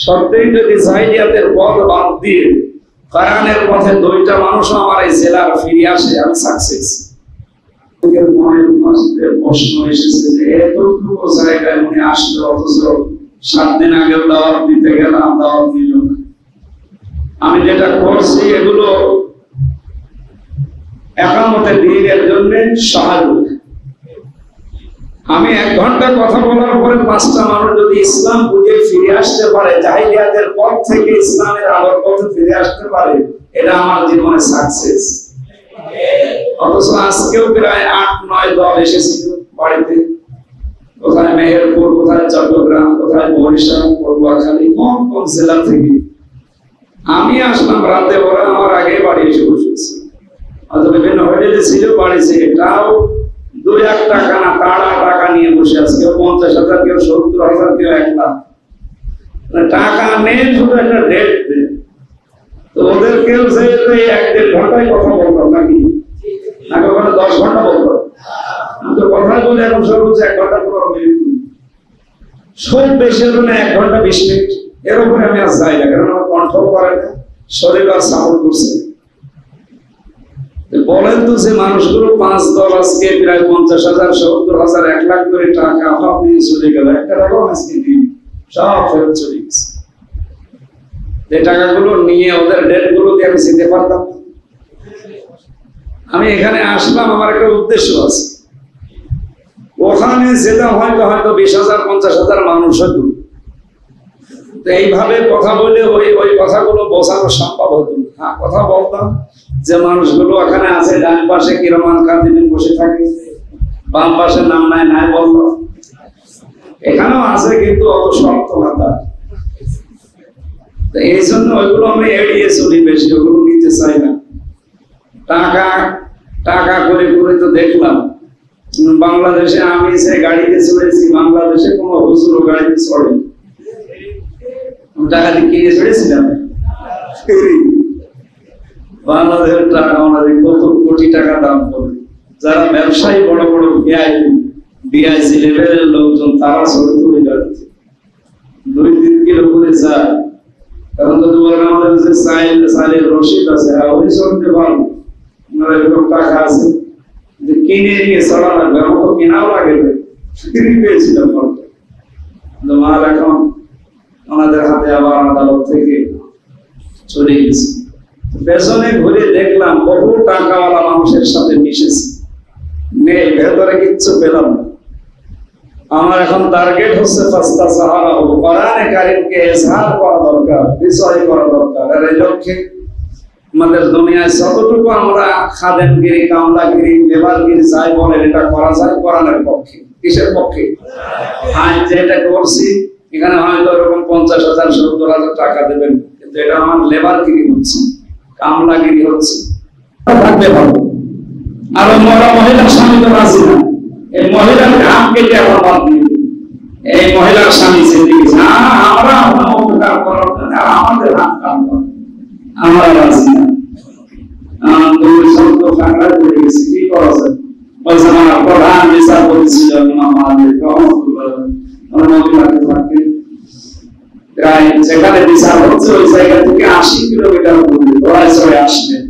সত্যিই যদি জাহিলিয়াতের পথ বাদ দিয়ে কোরআনের পথে দুইটা মানুষ আমার এই জেলার ফিরে আসে, আমি সাকসেস। প্রশ্ন এসেছে যে এতটুকু জায়গায় উনি আসলে, অথচ 7 দিন আগে দাওয়াত দিতে গেলাম, দাওয়াত দিল না। আমি যেটা করছি এগুলো একামতে দ্বীনের জন্য সহায়ক। আমি 1 ঘন্টা কথা বলার পরে 5টা মানুষ যদি ইসলাম বুঝে ফিরে আসতে পারে, জাহিলিয়াতের পথ থেকে ইসলামের আলোর পথে ফিরে আসতে পারে, এটা আমার জীবনে সাকসেস। অথচ আজকেও প্রায় 8-9 দল এসেছিল বাড়িতে, কোথায় মেহেরপুর, কোথায় চট্টগ্রাম, কোথায় বরিশাল, পটুয়াখালী, কোন কোন জেলা থেকে। আমি আসলাম রাতে, ওরা আমার আগে বাড়ি এসে বসেছে। হয়তো বিভিন্ন হোটেলে ছিল, বাড়িছে, এটাও 2-1 টাকা না, তাড়া টাকা নিয়ে বসে আছে। কেউ 50,000, কেউ 70,000, কেউ 1 লাখ টাকা নেই, শুধু একটা ডেট দেয়। তো ওদের কেউ যে 1-1.5 ঘন্টায় কথা বলতাম নাকি, না কখনো 10 ঘন্টা বলতাম। আমি তো কথা বলে এখন সর্বোচ্চ 1 ঘন্টা 15 মিনিট, খুব বেশি হলে 1 ঘন্টা 20 মিনিট, এর উপরে আমি আর যাই না, কারণ আমার কণ্ঠ করে না, শরীর আর সাপোর্ট করছে। বলেন তো, যে মানুষগুলো 5 দল আজকে প্রায় 50,000, 70,000, 1 লাখ করে টাকা অভাব নিয়ে চলে গেল, 1 টাকাও আজকে দিন সব ফেরত চলে গেছে। যে টাকাগুলো নিয়ে ওদের ডেট গুলো দিয়ে আমি যেতে পারতাম। আমি এখানে আসলাম, আমার একটা উদ্দেশ্য আছে। ওখানে যেটা হয়তো 20,000, 50,000 মানুষ হতো। তো এইভাবে কথা বলে ওই কথাগুলো বোঝানো সম্ভব হতো না। হ্যাঁ, কথা বলতাম যে মানুষগুলো এখানে আছে, ডান পাশে কিরমান কাদিন বসে থাকে, বাম পাশে নাম নাই বলতো, এখানেও আছে, কিন্তু অত শক্ত মাথা। এই জন্য ওইগুলো আমি এড়িয়ে চলি, বেশি ওগুলো নিতে চাই না। টাকা করে করে তো দেখলাম বাংলাদেশে, আমি যে গাড়িতে চড়েছি, বাংলাদেশে কোনো হুজুরও গাড়িতে চড়ে, টাকা দিয়ে কিনে চড়েছিলাম। বাংলাদেশের টাকা আমাদের কত কোটি টাকা দাম করে। যারা ব্যবসায়ী, বড় বড় ডিআইসি লেভেলের লোকজন, তারা চড়ে তুলে যাচ্ছে 2-3 কিলো করে যায়। কারণ যদি বলেন আমাদের যে চাইলের রসিদ আছে, ওই চড়তে পারবো, এরকম টাকা আছে যে কিনে নিয়ে চড়া লাগবে, আমার তো কেনাও লাগে, ফ্রি পেয়েছিলাম। মাল এখন ওনাদের হাতে আবার আদালত থেকে চলে গেছে। পেছনে ঘুরে দেখলাম বহু টাকাওয়ালা মানুষের সাথে মিশেছে, নেই ভেতরে কিচ্ছু পেলাম না। আমার এখন টার্গেট হচ্ছে ফাস্তা সাহারা, কোরআনে কারীমকে ইজহার করা দরকার, বিজয় করা দরকার। আর এই লক্ষ্যে আমাদের দুনিয়ায় যতটুকু আমরা খাদেমগিরি, কামলাগিরি, লেবারগিরি যাই বলেন, এটা করা যায় কোরআনের পক্ষে। কিসের পক্ষে? আজ যেটা করছি, এখানে হয়তো এরকম 50,000, 70,000 টাকা দেবেন, কিন্তু এটা আমার লেবারগিরি হচ্ছে, কামলাগিরি হচ্ছে। থাকবে ভালো। আর মহিলার স্বামী তো রাজি না, এই মহিলার ঘাম কেটে আমার বাদ দিয়ে, এই মহিলার স্বামী আমরা উপকার করার জন্য আমাদের হাত কাম করে, আমরা রাজি না। কি করা যায়? আমার প্রধান বিচারপতি ছিল ইমাম মালিক প্রায় যেখানে বিচার হচ্ছে ওই জায়গা থেকে 80 কিলোমিটার দূরে চড়ে আসবেন,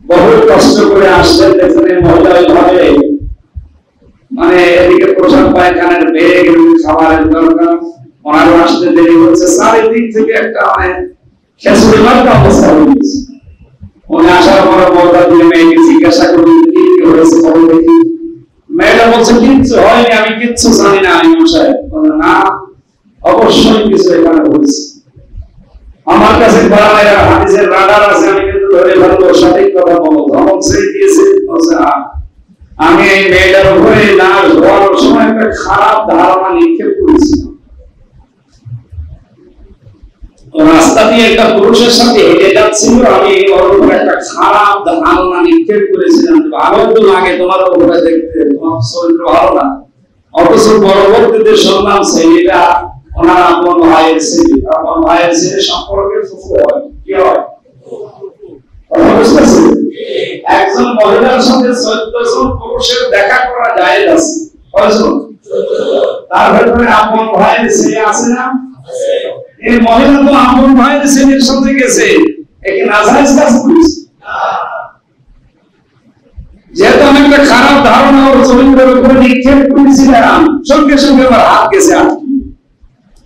বহু কষ্ট করে আসবেন। দেখুন মহিলা ওইভাবে, মানে এদিকে প্রসাদ পায়খানার বেগ, খাবারের দরকার, ওনারও আসতে দেরি হচ্ছে, চারিদিক থেকে একটা মানে খেসুড়ি মার্কা অবস্থা হয়ে গেছে। উনি আসার পরে বলতা দিয়ে মেয়েকে জিজ্ঞাসা করলেন কি হয়েছে, বলো দেখি। মেয়েটা বলছে কিচ্ছু হয়নি, আমি কিচ্ছু জানি না। আমি মশাই না, অবশ্যই কিছু এখানে হয়েছে, আমার কাছে হাদিসের রাডার আছে, আমি কিন্তু ধরে ফেলবো, সঠিক কথা বলো। ধমক সেই দিয়েছে, আমি এই মেয়েটার উপরে লাশ ধোয়ানোর সময় একটা খারাপ ধারণা নিক্ষেপ করেছিলাম। রাস্তা দিয়ে একটা পুরুষের সাথে হেঁটে যাচ্ছিল, আমি ওর উপরে একটা খারাপ ধারণা নিক্ষেপ করেছিলাম, ভালো তো লাগে তোমার উপরে দেখতে, তোমার শরীর ভালো না। অথচ পরবর্তীতে শুনলাম ছেলেটা ওনার আপন ভাইয়ের ছেলে, আপন ভাইয়ের ছেলে সম্পর্কে ফুফু হয়, কি হয়? একজন মহিলার সাথে 14 জন পুরুষের দেখা করা জায়েজ আছে, কয়জন? তার ভেতরে আপন ভাইয়ের ছেলে আছে না? এই মহিলা তো আপন ভাইয়ের ছেলের সাথে গেছে, একে নাজায়েজ কাজ করেছে। যেহেতু আমি একটা খারাপ ধারণা ওর চরিত্রের উপরে নিক্ষেপ করেছিলাম, সঙ্গে সঙ্গে আমার হাত গেছে।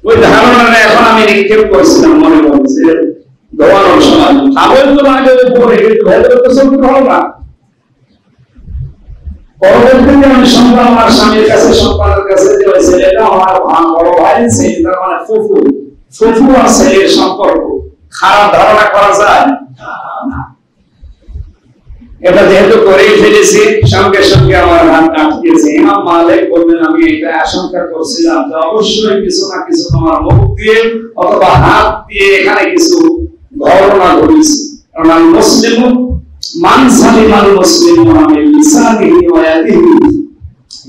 ওই ধারণাটা এখন আমি নিক্ষেপ করছিলাম, মনে করছে ধোয়ানোর সময় খাবার তো লাগে উপরে, কিন্তু ভেতরে তো চরিত্র হলো না। পরবর্তীতে আমি শুনলাম আমার স্বামীর কাছে, সন্তানের কাছে, যে ওই ছেলেটা আমার বড় ভাই ছেলে, তার মানে ফুফু আর ছেলের সম্পর্ক। খারাপ ধারণা করা যায় না। এটা যেহেতু করেই ফেলেছি, সঙ্গে সঙ্গে আমার হাত আটকেছে। ইমাম মালিক বললেন, আমি এটা আশঙ্কা করছিলাম যে অবশ্যই কিছু না কিছু তোমার মুখ দিয়ে অথবা হাত দিয়ে এখানে কিছু ঘটনা ঘটেছে। কারণ মুসলিম মান সালিমাল মুসলিমুনা মিন লিসানিহি ওয়া ইয়াদিহি,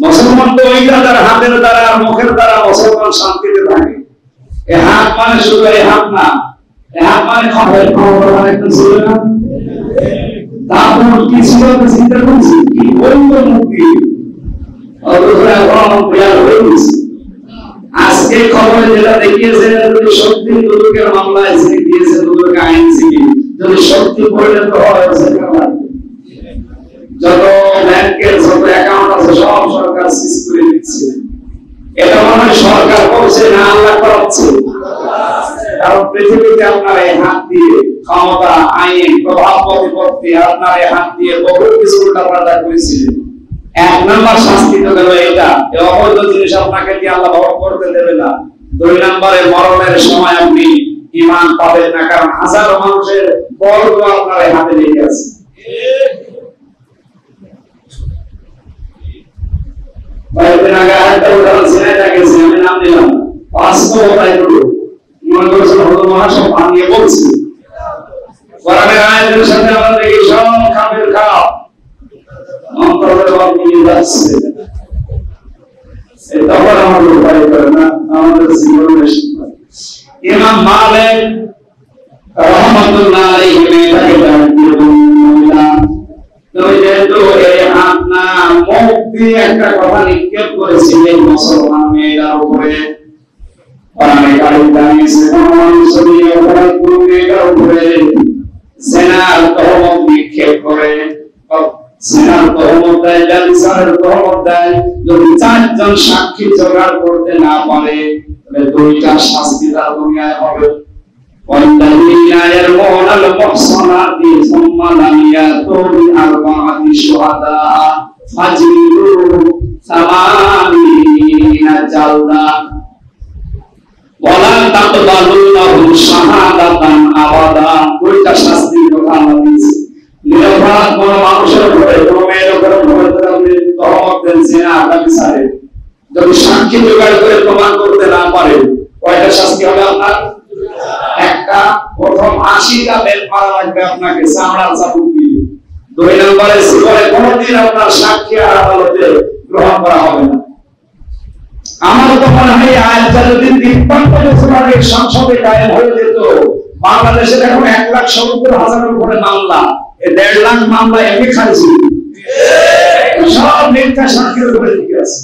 মুসলমান তো ওইটা তার হাতের দ্বারা আর মুখের দ্বারা মুসলমান শান্তিতে থাকে। এই হাত মানে শুধু এই হাত না, এই হাত মানে খবর মানে একটু ছিল না। তারপর কি ছিল চিন্তা করছি, কি বলতো মুক্তি আজকে খবরে যেটা দেখিয়েছে, যদি সত্যি দুদকের মামলায় দিয়েছে, দুদক আইনজীবী যদি সত্যি পরিণত হয়, যত ব্যাংকের যত অ্যাকাউন্ট আছে সব সরকার সিজ করে দিচ্ছে। এটা মনে হয় সরকার করছে না, আল্লাহ করাচ্ছে। কারণ পৃথিবীতে আপনার এই হাত দিয়ে ক্ষমতা, আইন, প্রভাব, প্রতিপত্তি, আপনার এই হাত দিয়ে বহু কিছু উল্টাপাল্টা করেছিলেন। এক নম্বর শাস্তি তো গেল এটা, এই অবৈধ জিনিস আপনাকে দিয়ে আল্লাহ ভোগ করতে দেবে না। দুই নম্বরে মরণের সময় আপনি ঈমান পাবেন না, কারণ হাজারো মানুষের বর্গ আপনার এই হাতে লেগে আছে। কয়েকদিন আগে আরেকটা উদাহরণ সিনাইটা গেছে, আমি নাম দিলাম, বাস্তবতায় দুটো মনে করছেন হজরত মহাসব বানিয়ে বলছি। কোরআনের আয়াতের সাথে আমরা দেখি সব খাপের খাপ অন্তরের ভাব নিয়ে যাচ্ছে। তখন আমাদের উপায় করে না, আমাদের জীবনের ইমাম মালিক রাহমাতুল্লাহ আলাইহি মেয়েটাকে ডাকিয়ে বললেন, তুমি যেহেতু এই হাত না মুখ দিয়ে একটা কথা নিক্ষেপ করেছিলে মুসলমান মেয়েটার উপরে, কোরআনে কারিম জানিয়েছে মানুষের অপরাধ করবে এটার উপরে জিনার তহমত নিক্ষেপ করে, জিনার তহমত দেয়, জালিসার তহমত দেয়। যদি চারজন সাক্ষী জোগাড় করতে না পারে, তাহলে দুইটা শাস্তি তার দুনিয়ায় হবে। والذين يرمون المحصنات ثم لم يأتوا بأربعة شهداء فاجلدوهم 80 جلدة ولا تقبلوا لهم شهادة أبدا। দুইটা শাস্তির কথা আল্লাহ দিয়েছে। নিরপরাধ কোন মানুষের উপরে, কোন মেয়ের উপরে তহমত দেন জিনা বিচারে, যদি সাক্ষী জোগাড় করে প্রমাণ করতে না পারে, কয়টা শাস্তি হবে আপনার? একটা, প্রথম 80টা বেত মারা লাগবে আপনাকে চামড়ার চাবুক দিয়ে। দুই নম্বরে জীবনে কোনদিন আপনার সাক্ষী আর আদালতে গ্রহণ করা হবে না। আমার তো মনে হয় আয়াতটা যদি 53 বছর আগে সংসদে কায়েম হয়ে যেত, বাংলাদেশের এখন 1,70,000-এর উপরে মামলা, এই 1.5 লাখ মামলা এমনি খাইছি, সব মিথ্যা সাক্ষীর উপরে টিকে আছে।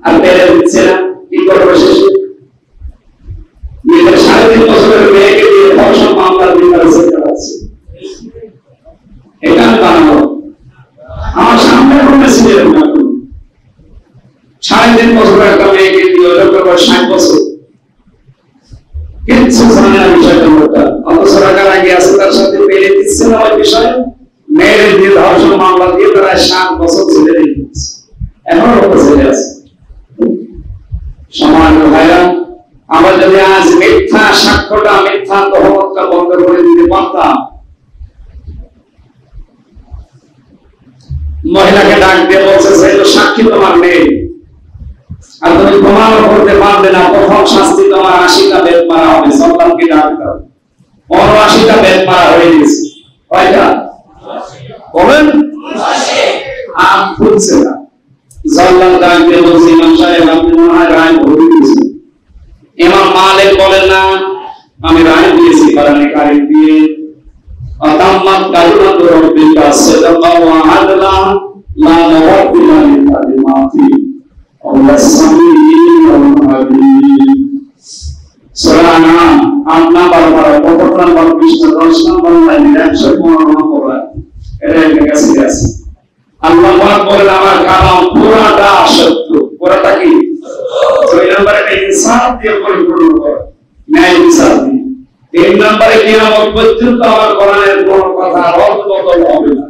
আর পেরে দিচ্ছে না, কি করবে শেষে? 3.5 বছরের মেয়েকে দিয়ে ধর্ষণ মামলা চালাচ্ছে। এটা বানাবো আমার সামনে বলেছিলেন, 3.5 বছরের একটা মেয়েকে দিয়ে 60 বছর কিচ্ছু জানে না বিষয়টা, অত সরকার আগে আছে তার সাথে পেরে দিচ্ছে না ওই বিষয়ে। মেয়ের দিয়ে ধর্ষণ মামলা দিয়ে তারা 7 বছর ছেড়ে দিচ্ছে, এখনো ছেড়ে আছে। সমান ভাইরা, আমরা যদি আজ মিথ্যা সাক্ষ্যটা, মিথ্যা তহমতটা বন্ধ করে দিতে পারতাম, মহিলাকে ডাক দিয়ে বলছে সেই তো সাক্ষী তোমার নেই, আর তুমি প্রমাণ করতে পারবে না, প্রথম শাস্তি তোমার 80টা বেত মারা হবে। সন্তানকে ডাক দাও, 80টা বেত মারা হয়ে গেছে। কয়টা বলেন? আর খুলছে না। জল্লাদ ডাক দিয়ে বলছে, ইমাম সাহেব আপনি মনে হয় রায় ভুল দিয়েছেন। ইমাম মালিক বলেন, না আমি রায় দিয়েছি কোরআনে কারিম দিয়ে, আতাম্মাত কালিমাতু রাব্বিকা সিদকান ওয়া আদলা লা মুবাদদিলা লিকালিমাতি ওয়া সামিউল আলিম। সূরা নাম 8 নাম্বার পারা, 15 নাম্বার পৃষ্ঠা, 10 নাম্বার লাইন 115 পড়া। এটা কাছে আছে। আল্লাহ পাক বলেন আমার কালাম পুরাটা সত্য। পুরাটা কি? 2 নম্বরে ইনসাফ দিয়ে পরিপূর্ণ করা, ন্যায় ইনসাফ দিয়ে। 3 নম্বরে কিয়ামত পর্যন্ত আমার কোরআনের কোন কথা রদ বদল হবে না।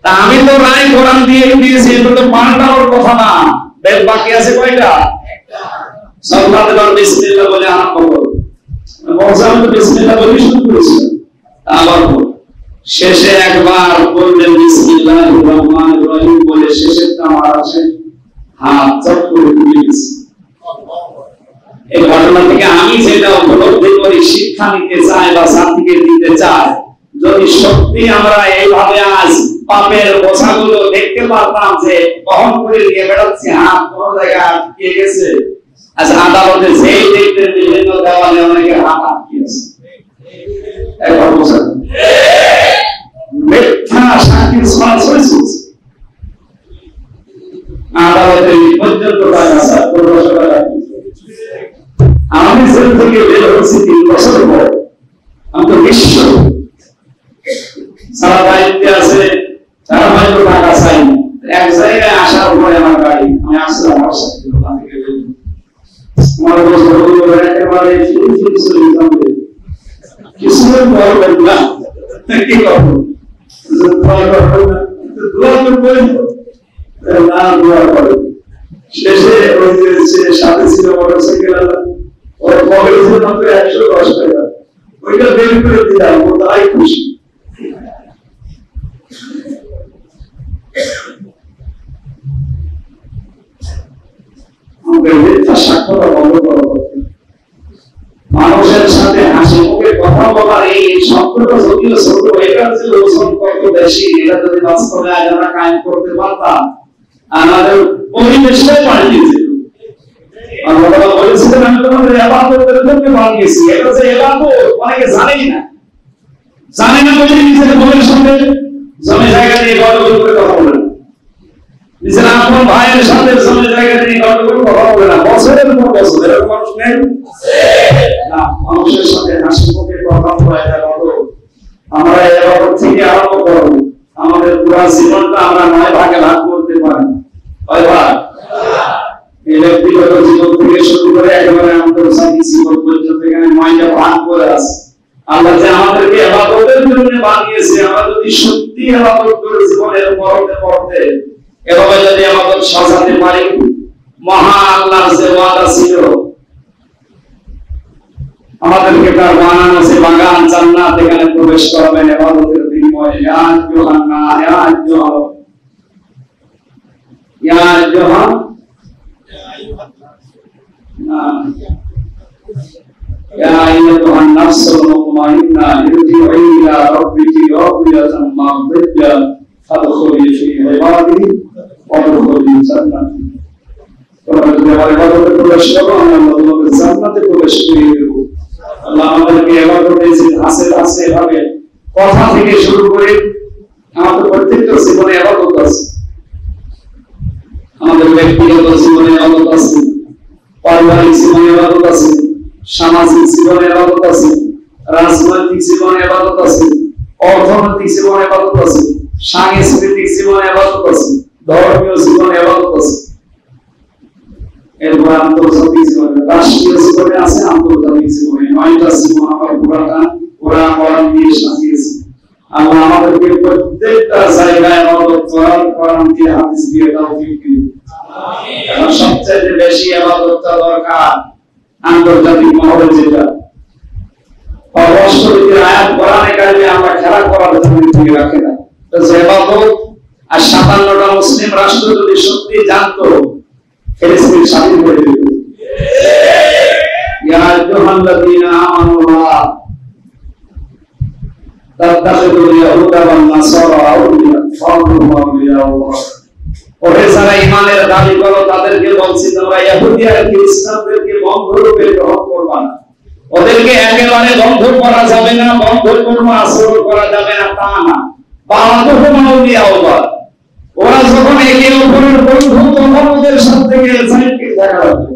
তা আমি তো রায় কোরআন দিয়ে দিয়েছি, এটা তো পাল্টানোর কথা না। বেদ বাকি আছে কয়টা? একটা। সাল্লাল্লাহু বিসমিল্লাহ বলে আরম্ভ করো। বলছিলাম তো বিসমিল্লাহ বলে শুরু করেছি। আবার শেষে একবার বললেন বিসমিল্লাহির রহমানির রহিম বলে শেষের নামাজ আছে হাত চট করে তুলে দিয়েছি। এই ঘটনা থেকে আমি যেটা উপলব্ধি করি, শিক্ষা নিতে চাই বা জাতিকে দিতে চাই, যদি সত্যি আমরা এইভাবে আজ পাপের বোঝাগুলো দেখতে পারতাম যে বহন করে নিয়ে বেড়াচ্ছি, হাত কোন জায়গায় আটকে গেছে। আজ আদালতে যেই দেখতেন বিভিন্ন দেওয়ালে অনেকে হাত আটকে আছে, একবার বোঝা মিথ্যা সাক্ষীর সরাসরি চলছে। আদালতে পর্যন্ত আমি জেল থেকে বের হচ্ছি 3 বছর পর। আমি তো বিশ্ব সারা দায়িত্বে আছে, সারা হয়তো টাকা চাই। এক জায়গায় আসার পরে আমার গাড়ি, আমি আসলাম আমার সাথে আমার বছর একেবারে কিছু বলবেন না, কি করবো শেষে ওই যে সাথে ছিল মোটরসাইকেল, ওর পকেটে ছিল মাত্র 110 টাকা, ওইটা বের করে দিলাম, ও তাই খুশি। আমাদের মিথ্যা সাক্ষ্যটা বন্ধ করা দরকার। মানুষের সাথে হাসি মুখে কথা বলার এই শব্দটা যদিও ছোট, এটার যে ওজন কত বেশি, এটা যদি বাস্তবে আমরা কায়েম করতে পারতাম, আমাদের পরিবেশটাই পাল্টে যেত। আল্লাহ তাআলা বলেছিলেন আমি তোমাদের ইবাদতের জন্য বানিয়েছি। এটা যে ইবাদত অনেকে জানেই না, জানে না বলে নিজের বউয়ের সঙ্গে জমি জায়গা নিয়ে গন্ডগোল করে কথা বলে না, নিজের আপন ভাইয়ের সাথে জমি জায়গা নিয়ে গন্ডগোল কথা বলে না। বছরের পর বছর এরকম মানুষ নেই না। মানুষের সাথে হাসি মুখে কথা বলা ইবাদত। আমরা ইবাদত থেকে আরম্ভ করব। আমাদের পুরো জীবনটা আমরা 9 ভাগে ভাগ করতে পারি। কয় ভাগ? এই ব্যক্তিগত জীবন থেকে শুরু করে একেবারে আন্তর্জাতিক জীবন পর্যন্ত এখানে 9টা ভাগ করে আছে। আল্লাহ যে আমাদেরকে ইবাদতের জন্য বানিয়েছে, আমরা যদি সত্যি ইবাদত করে জীবনের পরতে পরতে এভাবে যদি ইবাদত সাজাতে পারি, মহা আল্লাহর যে ওয়াদা ছিল আমাদেরকে তার বানানো যে বাগান জান্নাত, এখানে প্রবেশ করবেন ইবাদতের বিনিময়ে। ইয়া আইয়ুহান্না ইয়া আইয়ুহা يا أيتها النفس المطمئنة ارجعي إلى ربك راضية مرضية فادخلي في عبادي وادخلي جنتي। তোমরা যদি আমার ইবাদতে প্রবেশ করো, আমি আল্লাহ তোমাদের জান্নাতে প্রবেশ করিয়ে দেব। আল্লাহ আমাদেরকে ইবাদতে যে হাসিল আছে, এভাবে কথা থেকে শুরু করে আমাদের প্রত্যেকটা জীবনে ইবাদত আছে। আমাদের ব্যক্তিগত জীবনে ইবাদত আছে, পারিবারিক জীবনে ইবাদত আছে, সামাজিক জীবনে ইবাদত আছে, রাজনৈতিক জীবনে ইবাদত আছে, অর্থনৈতিক জীবনে ইবাদত আছে, সাংস্কৃতিক জীবনে ইবাদত আছে, ধর্মীয় জীবনে ইবাদত আছে। এরপর আন্তর্জাতিক জীবনে, রাষ্ট্রীয় জীবনে আছে, আন্তর্জাতিক জীবনে 9টা জীবন আমার কোরআন দিয়ে সাজিয়েছে। আল্লাহ আমাদেরকে প্রত্যেকটা জায়গায় ইবাদত করার কোরআন দিয়ে হাদিস দিয়ে তৌফিক দিন। আমিন। সবচেয়ে বেশি ইবাদতটা দরকার আন্তর্জাতিক মহলে, যেটা অবশ্যই আয়াত কোরআনে কারিমে আমরা খেলা করার জন্য ঠিক রাখে না। তো যে ইবাদত আর 57টা মুসলিম রাষ্ট্র যদি সত্যি জানতো, ফিলিস্তিন স্বাধীন করে দিত। ইয়া আইয়ুহাল্লাযীনা আমানুল্লাহ তাত্তাখিযুল ইয়াহুদা ওয়ান নাসারা আউলিয়া ফাদুল্লাহ আউলিয়াল্লাহ। ওরে যারা ঈমানের দাবি করো, তাদেরকে বলছি তোমরা ইহুদি আর খ্রিস্টানদেরকে বন্ধুরূপে গ্রহণ করবা না। ওদেরকে একেবারে বন্ধু করা যাবে না, বন্ধুর কোনো আচরণ করা যাবে না, তা না। বাদুহুম আউলিয়া আল্লাহ, ওরা যখন একে অপরের বন্ধু তখন ওদের সাথে এক্সাইটেড থাকা লাগবে।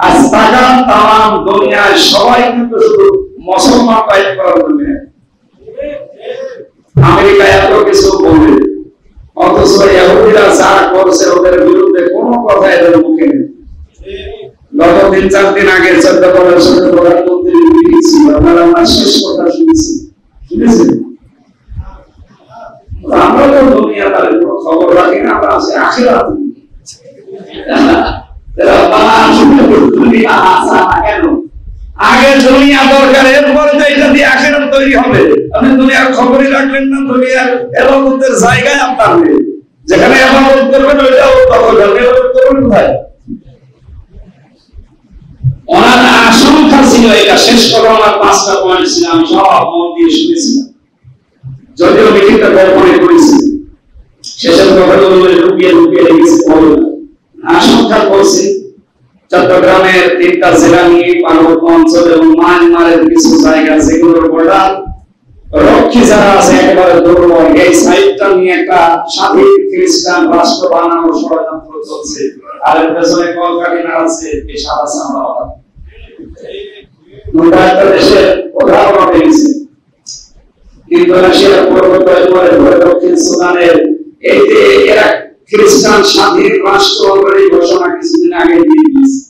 আজ টাকা তাম দুনিয়ায় সবাই কিন্তু শুধু মুসলমান টাইপ করার জন্য আমেরিকা এত কিছু বলে, অথচ ইহুদিরা যা করছে ওদের বিরুদ্ধে কোনো কথা এদের মুখে নেই। গত 3-4 দিন আগে চট্টগ্রামের সাথে প্রধানমন্ত্রী মিটিং ছিল, আপনারা আমার শেষ কথা শুনেছেন? আমরা তো দুনিয়ার খবর রাখি না, আমরা আছি আখিরাত। আগে দুনিয়া দরকার, এরপরে তো এটা দিয়ে আখিরাত তৈরি হবে। আপনি দুনিয়ার খবরই রাখলেন না, দুনিয়ার ইবাদতের জায়গায় আপনার নেই, যেখানে ইবাদত করবেন ওইটাও দখল করবেন। ইবাদত করবেন কোথায়? ওনার আশঙ্কা ছিল এটা। শেষ করে আমার 5টা পয়েন্ট ছিল, আমি সব মন দিয়ে শুনেছিলাম, যদিও মিটিংটা গোপনে করেছি। শেষের কথাগুলো লুকিয়ে লুকিয়ে রেখেছি। আশঙ্কা করছি চট্টগ্রামের 3টা জেলা নিয়ে পার্বত্য অঞ্চল এবং মায়ানমারের কিছু জায়গা যেগুলোর বর্ডার রক্ষী যারা আছে একেবারে দুর্বল, এই সাইডটা নিয়ে একটা স্বাধীন খ্রিস্টান রাষ্ট্র বানানোর ষড়যন্ত্র চলছে। আর এর পেছনে কলকাঠিনা আছে এই সাদা চামড়া একটা দেশের প্রধান হয়ে গেছে। ইন্দোনেশিয়ার পূর্ব দক্ষিণ সুদানের এই যে এরা খ্রিস্টান স্বাধীন রাষ্ট্র অলরেডি ঘোষণা কিছুদিন আগে দিয়ে দিয়েছে।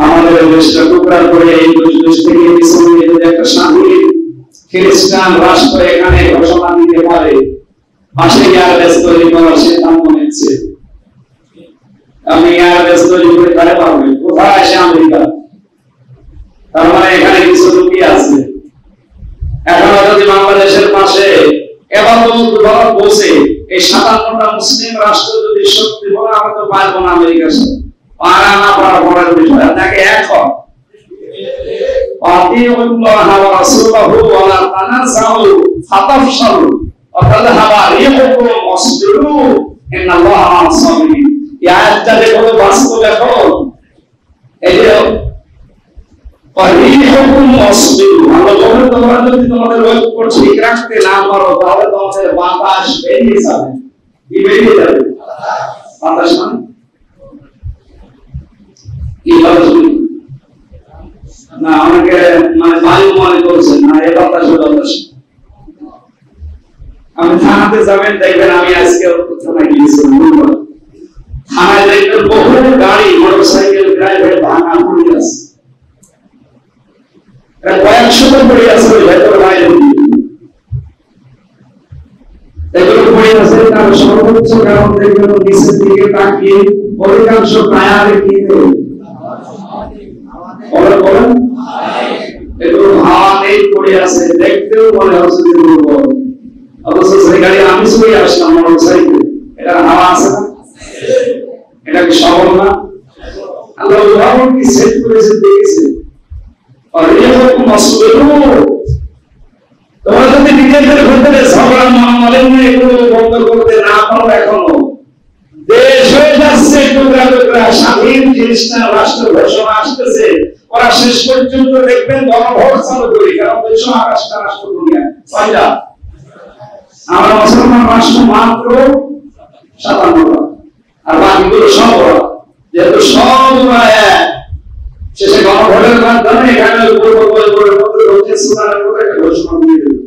আমাদের দেশটা টুকরা করে এই দেশ থেকে মিশরে যদি একটা স্বাধীন খ্রিস্টান রাষ্ট্র এখানে ঘোষণা দিতে পারে, পাশে এয়ারবেস তৈরি করার সিদ্ধান্ত নিচ্ছে। আমি এয়ারবেস তৈরি করে তারে পারবে কোথায় আসে? আমেরিকা। তার মানে এখানে কিছু লুকিয়ে আছে। এখন যদি বাংলাদেশের পাশে এবাদত বসে এই 57টা মুসলিম রাষ্ট্র যদি সত্যি বলে, আমরা তো পারবো না আমেরিকার সাথে। পারা না পারা বড় বিষয়, আপনাকে এক হয় আতিউল্লাহ ওয়া রাসূলুহু ওয়া লা তানাযাউ ফাতাফশালু ওয়া তাযহাবা রিহুকুম ওয়াসবিরু ইন্নাল্লাহা মা'আস সাবিরিন। এই আয়াতটা দেখো বাস্তব দেখো, এই যে রিহুকুম ওয়াসবিরু, আমরা বলি তোমরা যদি তোমাদের ঐক্য ঠিক রাখতে না পারো তাহলে তোমাদের বাতাস বেরিয়ে যাবে। কি বেরিয়ে যাবে? বাতাস মানে কি বাতাস না, অনেকে মানে বায়ু মনে করছেন না, এ বাতাস বাতাস। আমি থানাতে যাবেন, দেখবেন আমি আজকে থানায় গিয়েছিলাম। থানায় দেখবেন বহু গাড়ি মোটরসাইকেল ড্রাইভার ভাঙা পড়ে আছে, কয়েকশো পড়ে আছে ভেতর বাইরে। এগুলো পড়ে আছে, তার সর্বোচ্চ কারণ দেখবেন নিচের দিকে তাকিয়ে অধিকাংশ টায়ারে কি বলেন এগুলো হাওয়া নেই পড়ে আছে, দেখতেও মনে হচ্ছে যে দুর্বল। অথচ সেই গাড়ি আমি চলে আসলাম মোটরসাইকেল, এটা হাওয়া আছে না? এটা কি সবল না? আল্লাহ উদাহরণ কি সেট করেছে দেখেছে। আর এরকম অসুবিধা তোমরা যদি নিজেদের ভেতরে ঝগড়া মারামারি এগুলো বন্ধ করতে না পারো, এখনো দেশ হয়ে যাচ্ছে টুকরা টুকরা, স্বাধীন খ্রিস্টান রাষ্ট্র ঘোষণা আসতেছে, ওরা শেষ পর্যন্ত দেখবেন গণভোট চালু করি। কারণ 228টা রাষ্ট্র দুনিয়া, ছয়টা, আমরা মুসলমান রাষ্ট্র মাত্র 57টা, আর বাকিগুলো সব ওরা। যেহেতু সব ওরা এক, শেষে গণভোটের মাধ্যমে এখানে দক্ষিণ সুদানের উপরে একটা ঘোষণা দিয়ে দেবে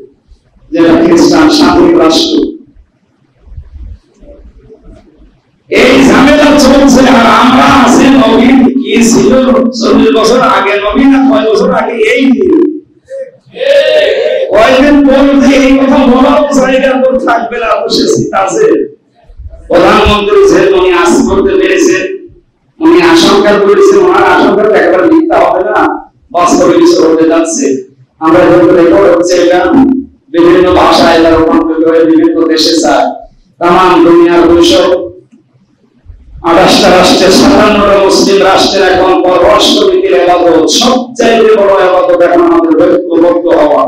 যেটা খ্রিস্টান স্বাধীন রাষ্ট্র। এই ঝামেলা চলছে, আর আমরা আছি নবীন কি ছিল 40 বছর আগে, নবীন না 6 বছর আগে। এই কয়েকদিন বলতে এই কথা বলাও জায়গা তো থাকবে না, তো সে চিন্তা আছে। প্রধানমন্ত্রী যে উনি আজ করতে পেরেছেন, উনি আশঙ্কা করেছেন, ওনার আশঙ্কা তো একবার মিথ্যা হবে না, বাস্তবে কিছু হতে যাচ্ছে। আমরা যখন রেকর্ড হচ্ছে এটা বিভিন্ন ভাষায় এরা রূপান্তর করে বিভিন্ন দেশে যায়। তাম দুনিয়ার 228টা রাষ্ট্রের 57টা মুসলিম রাষ্ট্রের এখন পররাষ্ট্রনীতির ইবাদত সবচাইতে বড় ইবাদত এখন আমাদের ঐক্যবদ্ধ হওয়া।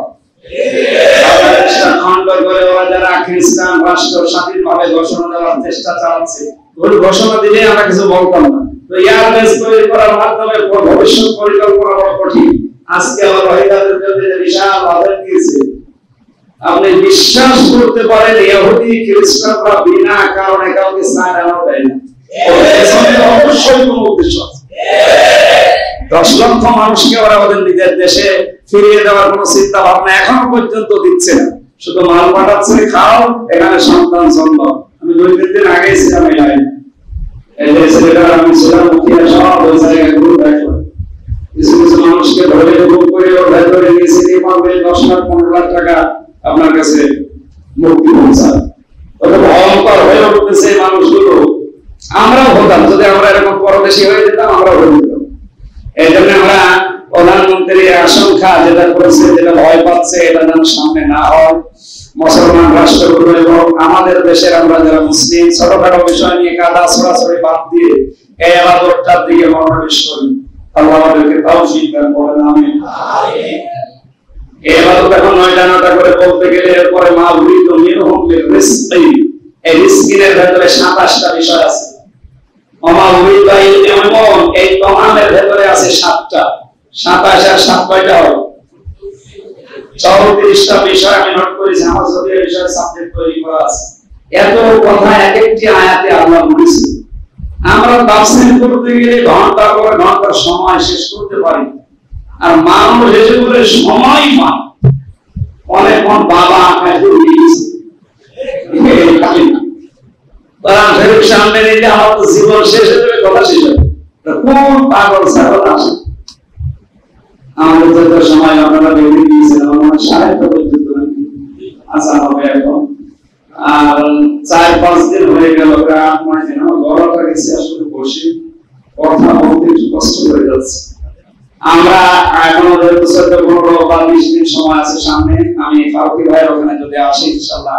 খণ্ড করে ওরা যারা খ্রিস্টান রাষ্ট্র স্বাধীনভাবে ঘোষণা দেওয়ার চেষ্টা চালাচ্ছে, ওই ঘোষণা দিলে আমরা কিছু বলতাম না। তো এয়ারবেস তৈরি করার মাধ্যমে ভবিষ্যৎ পরিকল্পনা বড় কঠিন। আজকে আবার রোহিঙ্গাদের বিরুদ্ধে বিশাল আদালত দিয়েছে, আপনি বিশ্বাস করতে পারেন ইহুদি খ্রিস্টানরা বিনা কারণে কাউকে সায়না দেয় না, অবশ্যই কোনো উদ্দেশ্য আছে। 10 লক্ষ মানুষকে ওরা ওদের নিজের দেশে ফিরিয়ে দেওয়ার কোনো চিন্তা ভাবনা এখনো পর্যন্ত দিচ্ছে না, শুধু মাল পাঠাচ্ছে, খাও, এখানে সন্তান জন্ম। আমি 2-3 দিন আগে ছিলাম এই লাইনে, এই যে ছেলেটা আমি ছিলাম মুখিয়া সব ওই জায়গায় ঘুরে দেখলাম, কিছু কিছু মানুষকে ধরে বুক করে ওর ভেতরে নিয়ে সিটি পাবে 10 লাখ 15 লাখ টাকা আপনার কাছে মুক্তি পৌঁছায়। ওটা ভয়ঙ্কর হয়ে উঠতেছে এই মানুষগুলো। আমরাও হতাম, যদি আমরা এরকম পরদেশী হয়ে যেতাম আমরাও হয়ে যেতাম। এই জন্য আমরা প্রধানমন্ত্রীর আশঙ্কা যেটা করেছে, যেটা ভয় পাচ্ছে, এটা যেন সামনে না হয়। মুসলমান রাষ্ট্রগুলো এবং আমাদের দেশের আমরা যারা মুসলিম ছোটখাটো বিষয় নিয়ে কাদা ছড়াছড়ি বাদ দিয়ে এই আবাদতটার দিকে মনোনিবেশ করি। আল্লাহ আমাদেরকে তৌফিক দান করেন, আমিন। এই আবাদত এখন 9টা করে বলতে গেলে এরপরে মা উরিদ মিনহুম বিরিজকি, এই রিজকিনের ভেতরে 27টা বিষয় আছে। আমা উরিদ ইলমুন, এই তমামের ভেতরে আছে 7টা। 27 আর 7 কয়টা হয়? 34টা বিষয় আমি নোট করেছি, আমার যদি এই বিষয়ে সাবজেক্ট তৈরি করা আছে। এত কথা এক একটি আয়াতে আল্লাহ বলেছে। আমরা তাফসীর করতে গেলে ঘন্টা পর ঘন্টা সময় শেষ করতে পারি, আর মানুষ এসে বলে সময় পায় অনেক বাবা আঁকায় সামনে নিলে আমার তো জীবন শেষ হয়ে যাবে, কথা শেষ হবে। কোন পাগল ছাগল আসে? আমাদের যত সময় আপনারা বেঁধে দিয়েছেন আমার 7:30 পর্যন্ত আসা হবে এখন, আর 4-5 দিন হয়ে গেল, 8-9 দিন গলাটা গেছে আসলে বসে কথা বলতে একটু কষ্ট হয়ে যাচ্ছে। আমরা এখন 14-15 বা 20 দিন সময় আছে সামনে। আমি ফারুকি ভাইয়ের ওখানে যদি আসি ইনশাআল্লাহ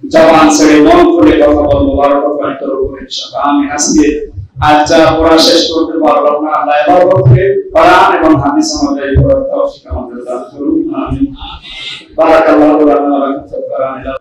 জবান ছেড়ে মন খুলে কথা বলবো 12টা পয়েন্টের উপরে ইনশাআল্লাহ। আমি আজকে আচ্ছা পড়া শেষ করতে পারবো না, আল্লাহ ইবাদতকে কোরআন এবং হাদিস অনুযায়ী করার তৌফিক আমাদের দান করুন, আমিন। বারাকাল্লাহু লানা ওয়া লাকুম।